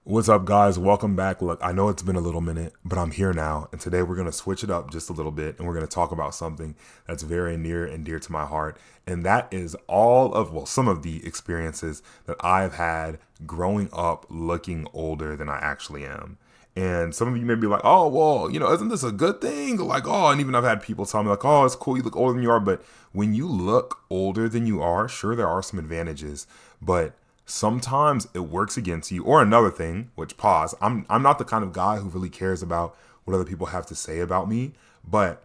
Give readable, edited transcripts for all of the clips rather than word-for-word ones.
What's up, guys? Welcome back. Look, I know it's been a little minute, but I'm here now. And today we're going to switch it up just a little bit. And we're going to talk about something that's very near and dear to my heart. And that is some of the experiences that I've had growing up looking older than I actually am. And some of you may be like, oh, well, isn't this a good thing? Like, oh, and even I've had people tell me like, oh, it's cool. You look older than you are. But when you look older than you are, sure, there are some advantages, but sometimes it works against you. Or another thing, which pause, I'm not the kind of guy who really cares about what other people have to say about me, but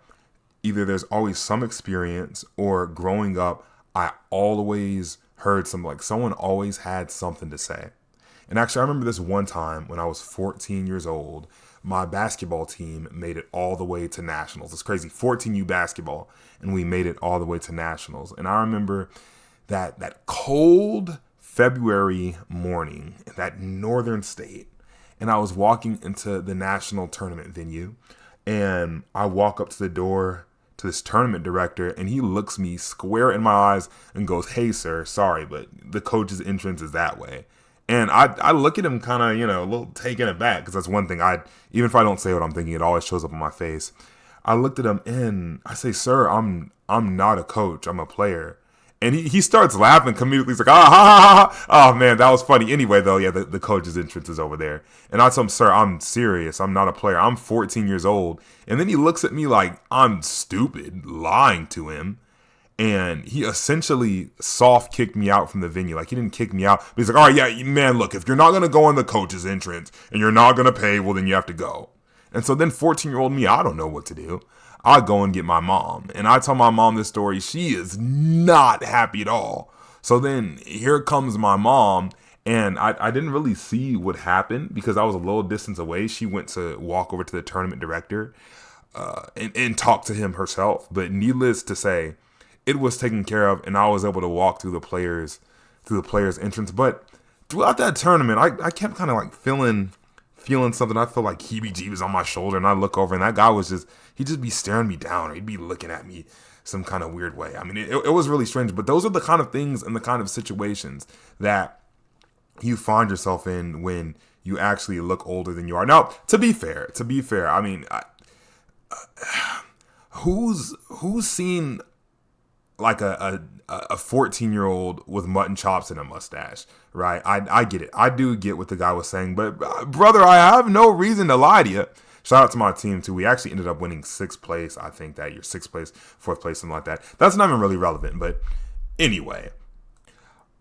either there's always some experience or growing up, I always heard someone always had something to say. And actually, I remember this one time when I was 14 years old, my basketball team made it all the way to nationals. It's crazy, 14U basketball, and we made it all the way to nationals. And I remember that cold February morning in that northern state, and I was walking into the national tournament venue, and I walk up to the door to this tournament director, and he looks me square in my eyes and goes, "Hey, sir, sorry, but the coach's entrance is that way." And I look at him kind of, a little taken aback, because that's one thing even if I don't say what I'm thinking, it always shows up on my face. I looked at him and I say, "Sir, I'm not a coach, I'm a player." And he starts laughing comedically. He's like, ah, ha, ha, ha. Oh, man, that was funny. Anyway, though, yeah, the coach's entrance is over there. And I told him, "Sir, I'm serious. I'm not a player. I'm 14 years old." And then he looks at me like I'm stupid, lying to him. And he essentially soft kicked me out from the venue. Like, he didn't kick me out. But he's like, "All right, yeah, man, look, if you're not going to go in the coach's entrance and you're not going to pay, well, then you have to go." And so then 14-year-old me, I don't know what to do. I go and get my mom, and I tell my mom this story. She is not happy at all. So then here comes my mom, and I didn't really see what happened because I was a little distance away. She went to walk over to the tournament director and talk to him herself. But needless to say, it was taken care of, and I was able to walk through the players' entrance. But throughout that tournament, I kept kind of like feeling something. I feel like heebie-jeebies on my shoulder, and I look over, and that guy he'd just be staring me down, or he'd be looking at me some kind of weird way. I mean, it was really strange, but those are the kind of things and the kind of situations that you find yourself in when you actually look older than you are. Now, to be fair, I mean, who's seen like a 14-year-old with mutton chops and a mustache, right? I get it. I do get what the guy was saying, but brother, I have no reason to lie to you. Shout out to my team too. We actually ended up winning 6th place, I think, that year. 6th place, 4th place, something like that. That's not even really relevant, but anyway.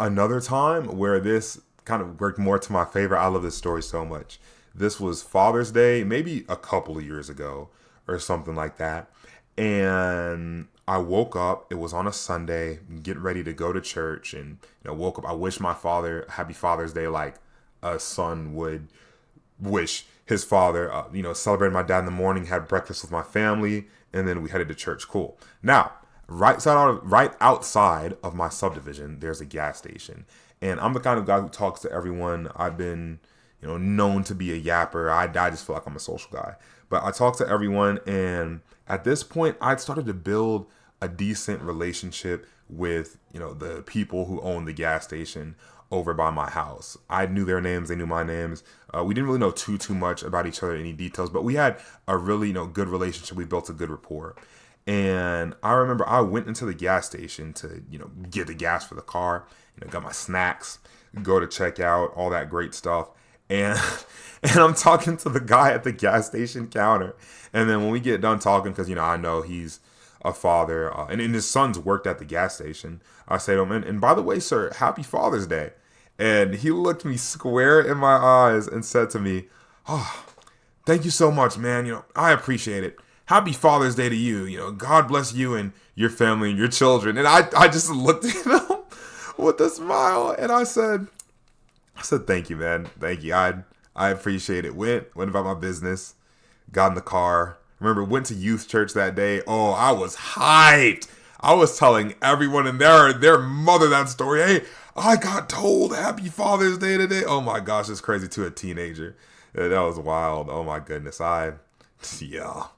Another time where this kind of worked more to my favor. I love this story so much. This was Father's Day, maybe a couple of years ago or something like that. And I woke up, it was on a Sunday, getting ready to go to church, and woke up. I wished my father happy Father's Day like a son would wish his father. Celebrated my dad in the morning, had breakfast with my family, and then we headed to church. Cool. Now, right outside of my subdivision, there's a gas station, and I'm the kind of guy who talks to everyone. I've been known to be a yapper. I just feel like I'm a social guy, but I talk to everyone, and at this point, I'd started to build a decent relationship with the people who own the gas station over by my house. I knew their names, they knew my names. We didn't really know too much about each other, any details, but we had a really good relationship. We built a good rapport. And I remember I went into the gas station to get the gas for the car, got my snacks, go to check out, all that great stuff. And I'm talking to the guy at the gas station counter. And then when we get done talking, because I know he's a father, and his sons worked at the gas station, I say to him, and by the way, sir, happy Father's Day. And he looked me square in my eyes and said to me, "Oh, thank you so much, man. I appreciate it. Happy Father's Day to you. God bless you and your family and your children." And I just looked at him with a smile, and I said, "Thank you, man. Thank you. I appreciate it." Went about my business, got in the car. Remember, went to youth church that day. Oh, I was hyped. I was telling everyone in their mother that story. "Hey, I got told happy Father's Day today." Oh my gosh, it's crazy, to a teenager. That was wild. Oh my goodness. Yeah.